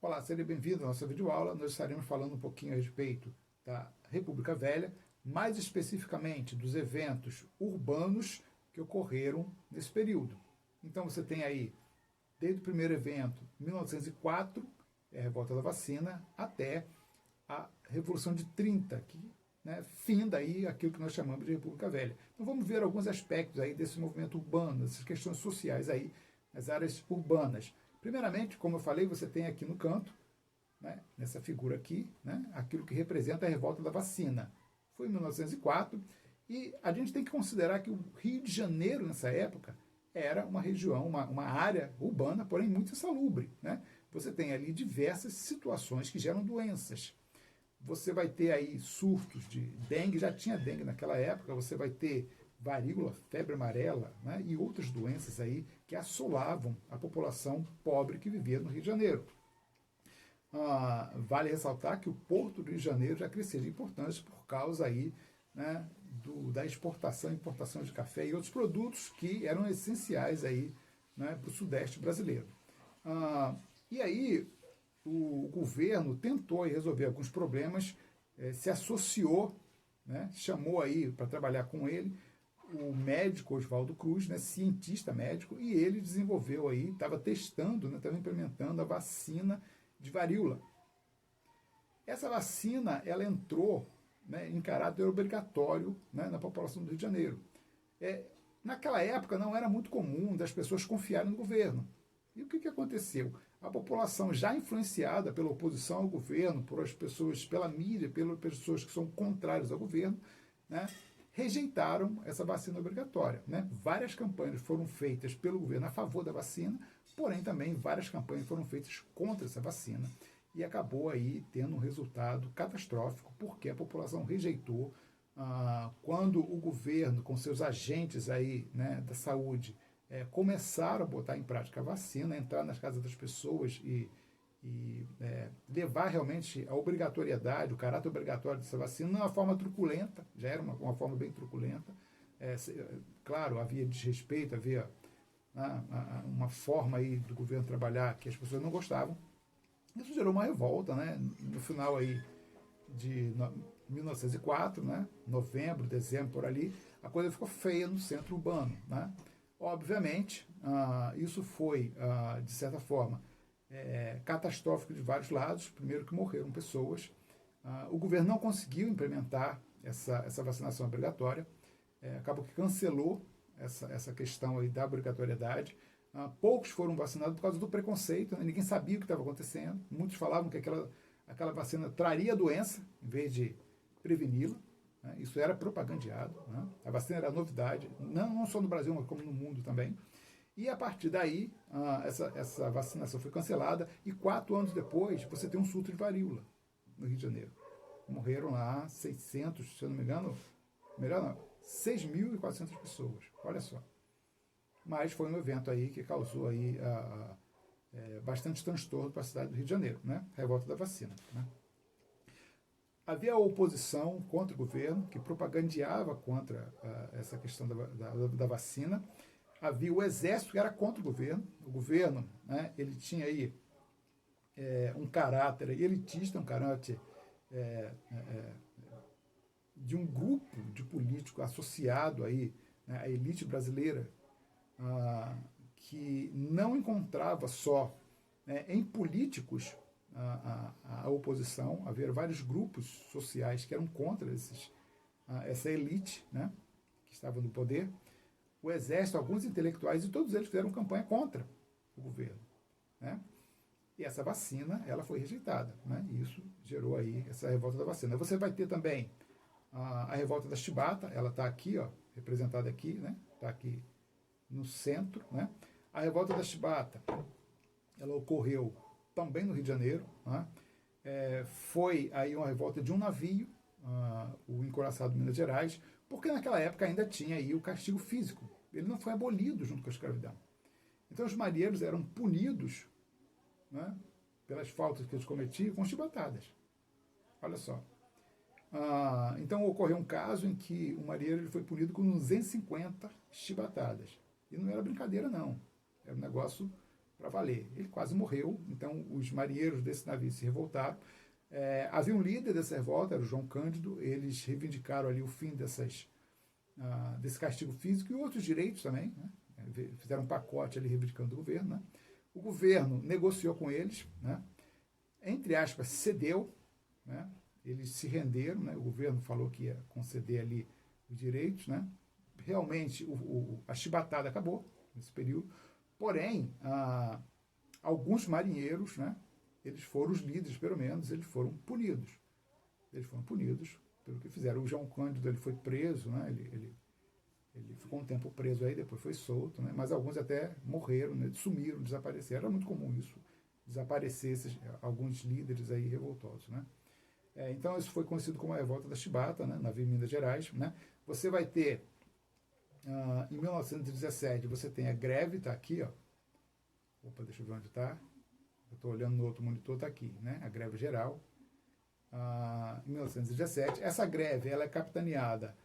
Olá, seja bem-vindo à nossa videoaula. Nós estaremos falando um pouquinho a respeito da República Velha, mais especificamente dos eventos urbanos que ocorreram nesse período. Então você tem aí, desde o primeiro evento, 1904, a Revolta da Vacina, até a Revolução de 30, que finda aí aquilo que nós chamamos de República Velha. Então vamos ver alguns aspectos aí desse movimento urbano, dessas questões sociais aí nas áreas urbanas. Primeiramente, como eu falei, você tem aqui no canto, nessa figura aqui, aquilo que representa a Revolta da Vacina. Foi em 1904 e a gente tem que considerar que o Rio de Janeiro, nessa época, era uma região, uma área urbana, porém muito insalubre. Você tem ali diversas situações que geram doenças. Você vai ter aí surtos de dengue, já tinha dengue naquela época, você vai ter varíola, febre amarela, e outras doenças aí que assolavam a população pobre que vivia no Rio de Janeiro. Vale ressaltar que o Porto do Rio de Janeiro já crescia de importância por causa aí, da exportação e importação de café e outros produtos que eram essenciais aí, para o Sudeste brasileiro. E aí o governo tentou aí resolver alguns problemas, se associou, chamou aí para trabalhar com ele o médico Oswaldo Cruz, cientista médico, e ele desenvolveu aí, estava testando, estava implementando a vacina de varíola. Essa vacina, ela entrou em caráter obrigatório na população do Rio de Janeiro. Naquela época não era muito comum das pessoas confiarem no governo. E o que aconteceu? A população já influenciada pela oposição ao governo, por as pessoas, pela mídia, pelas pessoas que são contrárias ao governo, rejeitaram essa vacina obrigatória. Várias campanhas foram feitas pelo governo a favor da vacina, porém também várias campanhas foram feitas contra essa vacina e acabou aí tendo um resultado catastrófico, porque a população rejeitou. Quando o governo, com seus agentes aí, da saúde, começaram a botar em prática a vacina, entrar nas casas das pessoas e levar realmente a obrigatoriedade, o caráter obrigatório dessa vacina, não é uma forma truculenta, já era uma forma bem truculenta. Claro, havia desrespeito, havia uma forma aí do governo trabalhar que as pessoas não gostavam. Isso gerou uma revolta, no final aí de 1904, novembro, dezembro, por ali, a coisa ficou feia no centro urbano. Obviamente, isso foi, de certa forma, catastrófico de vários lados. Primeiro que morreram pessoas. O governo não conseguiu implementar essa vacinação obrigatória. Acabou que cancelou essa questão aí da obrigatoriedade. Poucos foram vacinados por causa do preconceito. Ninguém sabia o que estava acontecendo. Muitos falavam que aquela vacina traria doença em vez de preveni-la. Isso era propagandeado. A vacina era novidade, não só no Brasil, mas como no mundo também. E a partir daí, essa vacinação foi cancelada e 4 anos depois você tem um surto de varíola no Rio de Janeiro. Morreram lá 600, se eu não me engano, 6.400 pessoas, olha só. Mas foi um evento aí que causou aí, bastante transtorno para a cidade do Rio de Janeiro, Revolta da Vacina. Havia a oposição contra o governo, que propagandeava contra essa questão da vacina. Havia o exército que era contra o governo. O governo, ele tinha aí um caráter elitista, um caráter de um grupo de políticos associado aí, à elite brasileira, que não encontrava só em políticos a oposição. Havia vários grupos sociais que eram contra essa elite, que estava no poder. O exército, alguns intelectuais, e todos eles fizeram campanha contra o governo. E essa vacina, ela foi rejeitada. E isso gerou aí essa revolta da vacina. Você vai ter também a revolta da Chibata, ela está aqui, representada aqui, está aqui no centro. A revolta da Chibata, ela ocorreu também no Rio de Janeiro. Foi aí uma revolta de um navio, o Encouraçado de Minas Gerais, porque naquela época ainda tinha aí o castigo físico. Ele não foi abolido junto com a escravidão. Então os marinheiros eram punidos pelas faltas que eles cometiam com chibatadas. Olha só. Então ocorreu um caso em que o marinheiro foi punido com 250 chibatadas. E não era brincadeira, não. Era um negócio para valer. Ele quase morreu, então os marinheiros desse navio se revoltaram. Havia um líder dessa revolta, era o João Cândido, eles reivindicaram ali o fim desse castigo físico e outros direitos também, né? Fizeram um pacote ali reivindicando o governo. Né? O governo negociou com eles, né? Entre aspas, cedeu, né? Eles se renderam, né? O governo falou que ia conceder ali os direitos, né? Realmente a chibatada acabou nesse período, porém, alguns marinheiros, né? Eles foram os líderes, pelo menos, eles foram punidos. Eles foram punidos pelo que fizeram. O João Cândido ele foi preso, né? Ele ficou um tempo preso aí, depois foi solto, né? Mas alguns até morreram, né? Sumiram, desapareceram. Era muito comum isso, desaparecer alguns líderes aí revoltosos, né? Então isso foi conhecido como a Revolta da Chibata, né? Na Minas Gerais, né? Você vai ter, em 1917, você tem a greve, está aqui, ó. Opa, deixa eu ver onde está. Eu estou olhando no outro monitor, está aqui, né? A greve geral, em 1917. Essa greve ela é capitaneada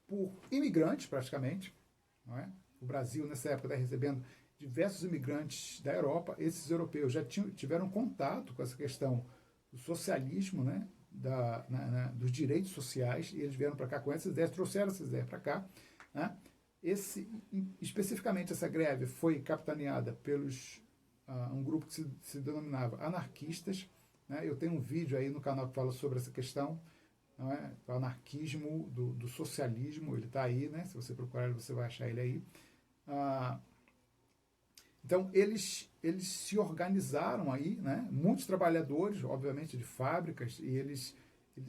por imigrantes, praticamente. Não é? O Brasil, nessa época, está recebendo diversos imigrantes da Europa. Esses europeus já tiveram contato com essa questão do socialismo, né? Dos direitos sociais, e eles vieram para cá com essas ideias, trouxeram essas ideias para cá. Né? Especificamente, essa greve foi capitaneada pelos um grupo que se denominava anarquistas. Né? Eu tenho um vídeo aí no canal que fala sobre essa questão, não é? O anarquismo do socialismo, ele está aí, né? Se você procurar, você vai achar ele aí. Então, eles se organizaram aí, né? Muitos trabalhadores, obviamente, de fábricas, e eles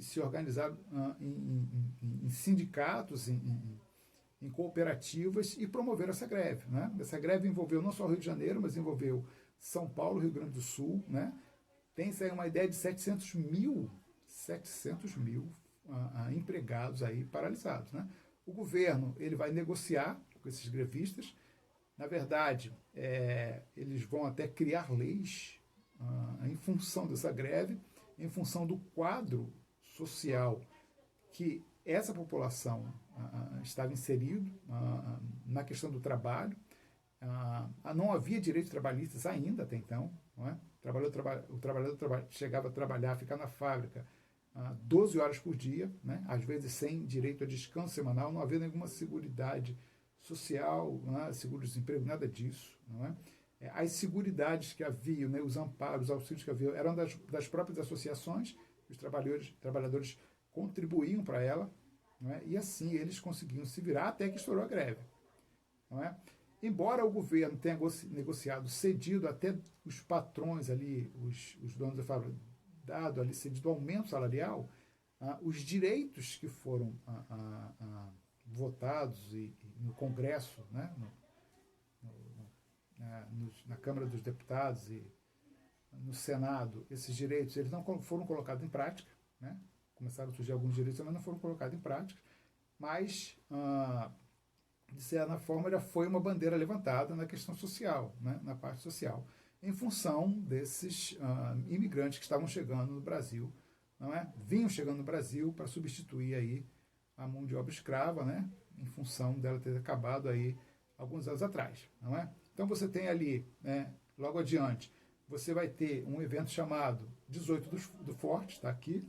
se organizaram em sindicatos, em cooperativas, e promoveram essa greve. Né? Essa greve envolveu não só o Rio de Janeiro, mas envolveu São Paulo, Rio Grande do Sul. Né? Tem-se aí uma ideia de 700 mil empregados aí paralisados. Né? O governo ele vai negociar com esses grevistas. Na verdade, eles vão até criar leis em função dessa greve, em função do quadro social que essa população estava inserido na questão do trabalho. Não havia direitos trabalhistas ainda até então. Não é? O trabalhador chegava a trabalhar, ficar na fábrica 12 horas por dia, né? Às vezes sem direito a descanso semanal, não havia nenhuma seguridade social, né? Seguro-desemprego, nada disso. Não é? As seguridades que haviam, né? Os amparos, os auxílios que haviam, eram das próprias associações, os trabalhadores contribuíam para ela, não é? E assim eles conseguiam se virar até que estourou a greve. Não é? Embora o governo tenha negociado, cedido até os patrões ali, os donos da fábrica, dado ali, cedido aumento salarial, os direitos que foram votados no Congresso, né, na Câmara dos Deputados e no Senado, esses direitos eles não foram colocados em prática. Né? Começaram a surgir alguns direitos, mas não foram colocados em prática. Mas, de certa forma, já foi uma bandeira levantada na questão social, né? Na parte social, em função desses imigrantes que estavam chegando no Brasil, não é? Vinham chegando no Brasil para substituir aí a mão de obra escrava, né? Em função dela ter acabado aí alguns anos atrás, não é? Então você tem ali, né, logo adiante, você vai ter um evento chamado 18 do Forte, está aqui,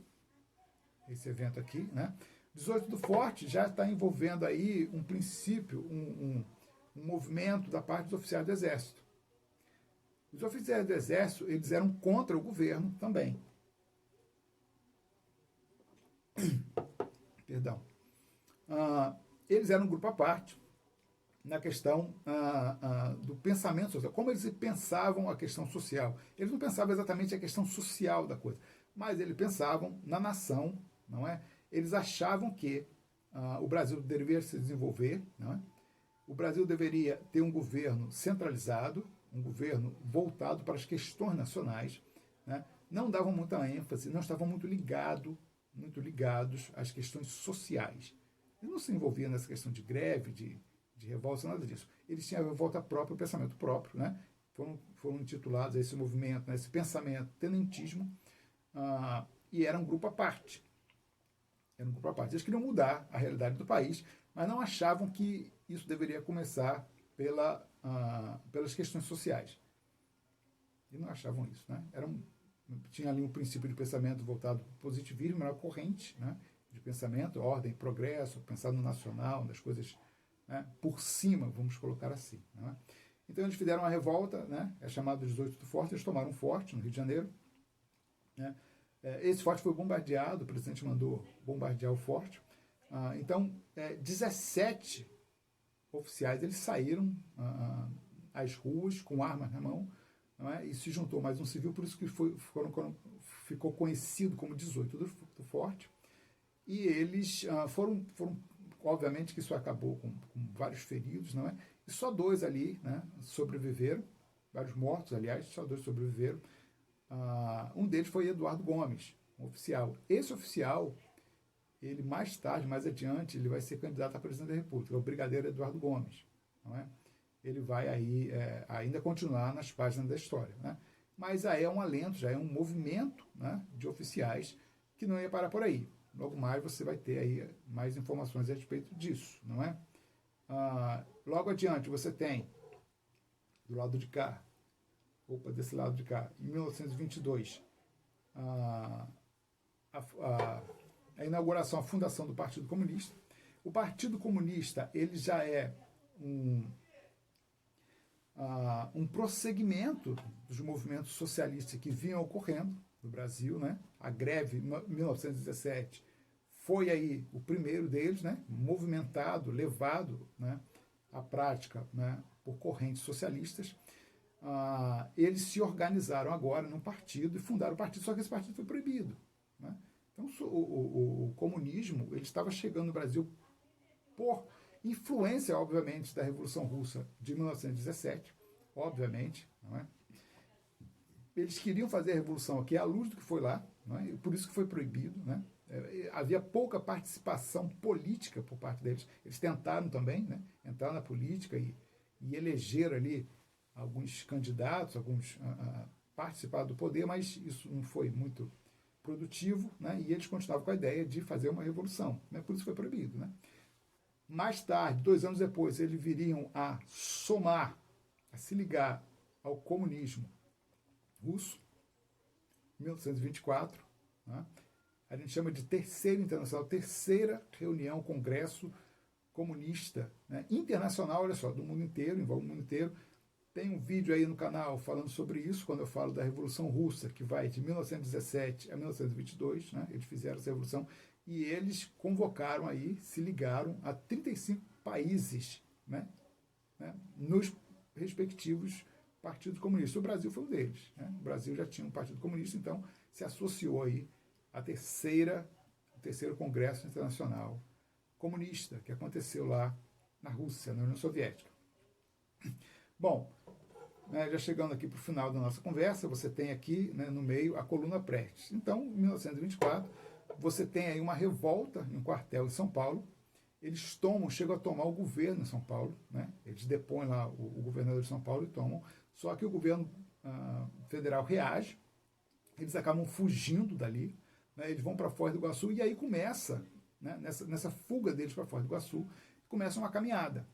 esse evento aqui, né? 18 do Forte já está envolvendo aí um princípio, um movimento da parte dos oficiais do Exército. Os oficiais do Exército, eles eram contra o governo também. Perdão. Eles eram um grupo à parte na questão do pensamento social. Como eles pensavam a questão social? Eles não pensavam exatamente a questão social da coisa, mas eles pensavam na nação, não é? Eles achavam que o Brasil deveria se desenvolver, não é? O Brasil deveria ter um governo centralizado, um governo voltado para as questões nacionais, né? Não davam muita ênfase, não estavam muito ligados às questões sociais. Eles não se envolviam nessa questão de greve, de revolta, nada disso. Eles tinham a revolta própria, o pensamento próprio, né? Foram intitulados a esse movimento, né? Esse pensamento tenentismo, e era um grupo à parte. Eles queriam mudar a realidade do país, mas não achavam que isso deveria começar pela pelas questões sociais. E não achavam isso, né? Tinha ali um princípio de pensamento voltado para o positivismo, era corrente, né, de pensamento, ordem, progresso, pensar no nacional, nas coisas, né, por cima, vamos colocar assim. Né? Então eles fizeram uma revolta, né, é chamado 18 do Forte, eles tomaram um forte no Rio de Janeiro. Né? Esse forte foi bombardeado, o presidente mandou bombardear o forte. Então, 17 oficiais eles saíram às ruas com armas na mão, não é? E se juntou mais um civil, por isso que ficou conhecido como 18 do Forte. E eles foram, obviamente que isso acabou com vários feridos, não é? E só 2 ali, né, sobreviveram, vários mortos, aliás, só 2 sobreviveram. Um deles foi Eduardo Gomes, um oficial. Esse oficial, ele mais tarde, mais adiante, ele vai ser candidato a presidente da República, é o brigadeiro Eduardo Gomes, não é? Ele vai aí ainda continuar nas páginas da história, né? Mas aí é um alento, já é um movimento, né, de oficiais que não ia parar por aí. Logo mais você vai ter aí mais informações a respeito disso, não é? Logo adiante você tem, do lado de cá, desse lado de cá, em 1922, a inauguração, a fundação do Partido Comunista. O Partido Comunista, ele já é um prosseguimento dos movimentos socialistas que vinham ocorrendo no Brasil, né? A greve em 1917 foi aí o primeiro deles, né? Movimentado, levado, né, à prática, né, por correntes socialistas. Eles se organizaram agora num partido e fundaram o partido, só que esse partido foi proibido, né? Então o comunismo ele estava chegando no Brasil por influência, obviamente, da Revolução Russa de 1917, obviamente, não é? Eles queriam fazer a revolução aqui à luz do que foi lá, não é? E por isso que foi proibido, né? Havia pouca participação política por parte deles. Eles tentaram também, né, entrar na política e eleger ali alguns candidatos, participar do poder, mas isso não foi muito produtivo, né? E eles continuavam com a ideia de fazer uma revolução, né? Por isso foi proibido, né? Mais tarde, 2 anos depois, eles viriam a somar, a se ligar ao comunismo russo, 1924, né? A gente chama de Terceira Internacional, terceira reunião, congresso comunista, né, internacional, olha só, do mundo inteiro, envolve o mundo inteiro. Tem um vídeo aí no canal falando sobre isso, quando eu falo da Revolução Russa, que vai de 1917 a 1922, né, eles fizeram essa revolução, e eles convocaram aí, se ligaram a 35 países, né, nos respectivos partidos comunistas. O Brasil foi um deles, né? O Brasil já tinha um partido comunista, então se associou aí o terceiro Congresso Internacional Comunista, que aconteceu lá na Rússia, na União Soviética. Bom, né, já chegando aqui para o final da nossa conversa, você tem aqui, né, no meio a coluna Prestes. Então, em 1924, você tem aí uma revolta em um quartel em São Paulo. Eles chegam a tomar o governo em São Paulo, né? Eles depõem lá o governador de São Paulo e tomam. Só que o governo federal reage, eles acabam fugindo dali, né? Eles vão para Foz do Iguaçu e aí começa, né, nessa fuga deles para Foz do Iguaçu, começa uma caminhada.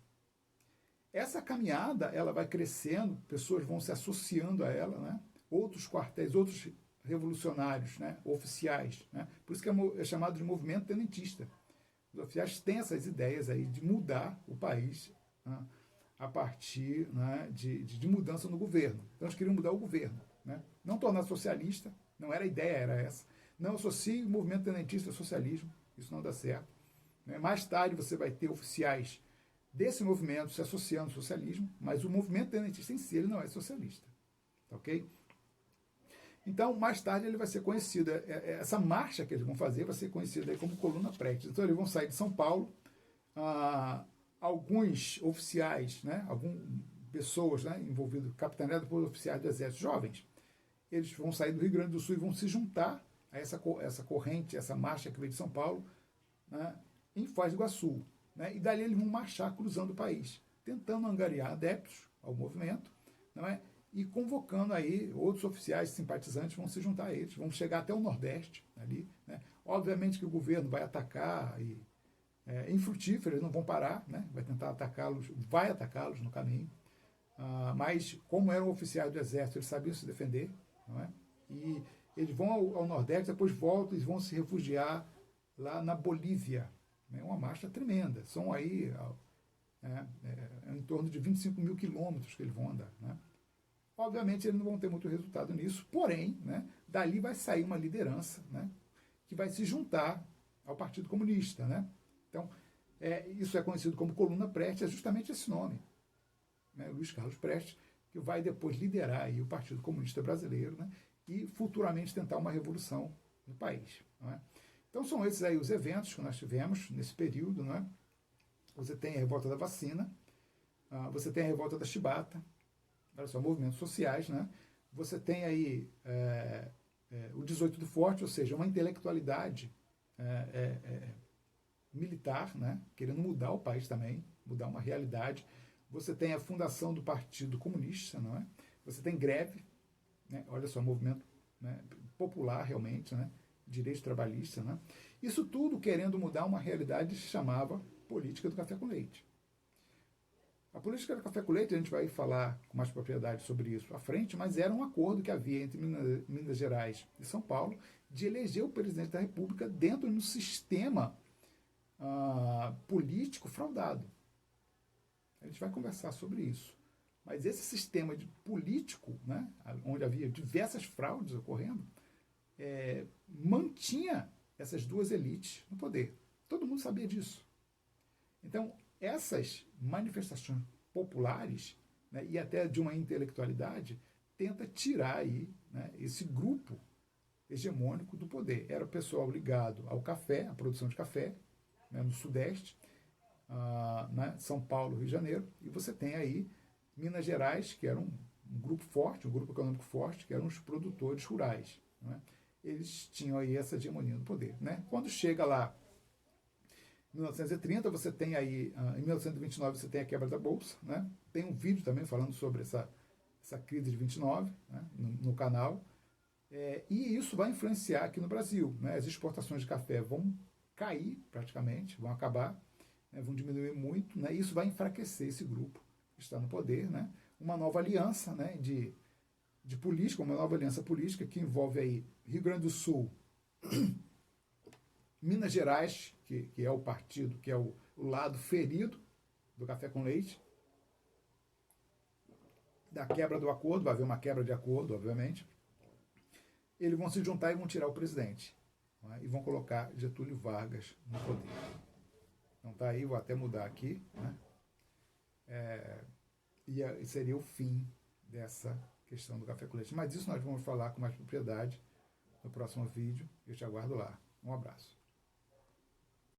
Essa caminhada ela vai crescendo, pessoas vão se associando a ela, né? Outros quartéis, outros revolucionários, né, oficiais, né? Por isso que é chamado de movimento tenentista. Os oficiais têm essas ideias aí de mudar o país, né, a partir, né, de mudança no governo. Então eles queriam mudar o governo, né? Não tornar socialista, não era a ideia, era essa. Não associe o movimento tenentista ao socialismo, isso não dá certo, né? Mais tarde você vai ter oficiais desse movimento se associando ao socialismo, mas o movimento tenentista em si ele não é socialista, ok? Então, mais tarde ele vai ser conhecido, essa marcha que eles vão fazer vai ser conhecida aí como Coluna Prestes. Então, eles vão sair de São Paulo, alguns oficiais, né, algumas pessoas, né, envolvidas, capitaneadas por oficiais do Exército jovens, eles vão sair do Rio Grande do Sul e vão se juntar a essa corrente, essa marcha que veio de São Paulo, né, em Foz do Iguaçu. Né, e dali eles vão marchar cruzando o país, tentando angariar adeptos ao movimento, não é? E convocando aí outros oficiais simpatizantes vão se juntar a eles, vão chegar até o Nordeste ali, né? Obviamente que o governo vai atacar e infrutífero, eles não vão parar, né? Vai tentar atacá-los, vai atacá-los no caminho, mas como eram oficiais do exército, eles sabiam se defender, não é? E eles vão ao Nordeste, depois voltam e vão se refugiar lá na Bolívia. É uma marcha tremenda. São aí em torno de 25 mil quilômetros que eles vão andar. Né? Obviamente, eles não vão ter muito resultado nisso, porém, né, dali vai sair uma liderança, né, que vai se juntar ao Partido Comunista. Né? Então, isso é conhecido como Coluna Prestes, é justamente esse nome. Né, Luiz Carlos Prestes, que vai depois liderar aí o Partido Comunista Brasileiro, né, e futuramente tentar uma revolução no país. Não é? Então são esses aí os eventos que nós tivemos nesse período. Não é? Você tem a revolta da vacina, você tem a revolta da chibata, olha só, movimentos sociais, né? Você tem aí o 18 do Forte, ou seja, uma intelectualidade militar, né? Querendo mudar o país também, mudar uma realidade. Você tem a fundação do Partido Comunista, não é? Você tem greve, né? Olha só, movimento, né, popular realmente, né? Direito trabalhista, né? Isso tudo querendo mudar uma realidade que se chamava política do café com leite. A política do café com leite, a gente vai falar com mais propriedade sobre isso à frente, mas era um acordo que havia entre Minas Gerais e São Paulo de eleger o presidente da República dentro de um sistema político fraudado. A gente vai conversar sobre isso. Mas esse sistema político, né, onde havia diversas fraudes ocorrendo, mantinha essas duas elites no poder. Todo mundo sabia disso. Então, essas manifestações populares, né, e até de uma intelectualidade, tenta tirar aí, né, esse grupo hegemônico do poder. Era o pessoal ligado ao café, à produção de café, né, no Sudeste, né, São Paulo, Rio de Janeiro, e você tem aí Minas Gerais, que era um grupo forte, um grupo econômico forte, que eram os produtores rurais. Né? Eles tinham aí essa hegemonia do poder. Né? Quando chega lá em 1930, você tem aí, em 1929, você tem a quebra da Bolsa. Né? Tem um vídeo também falando sobre essa crise de 29, né, no canal. E isso vai influenciar aqui no Brasil. Né? As exportações de café vão cair praticamente, vão acabar, né, vão diminuir muito. Né? E isso vai enfraquecer esse grupo que está no poder. Né? Uma nova aliança, né, de política, uma nova aliança política que envolve aí Rio Grande do Sul, Minas Gerais, que é o partido, que é o lado ferido do café com leite, da quebra do acordo, vai haver uma quebra de acordo, obviamente. Eles vão se juntar e vão tirar o presidente. Né, e vão colocar Getúlio Vargas no poder. Então tá aí, vou até mudar aqui. Né, e seria o fim dessa questão do café com leite. Mas isso nós vamos falar com mais propriedade no próximo vídeo. Eu te aguardo lá. Um abraço.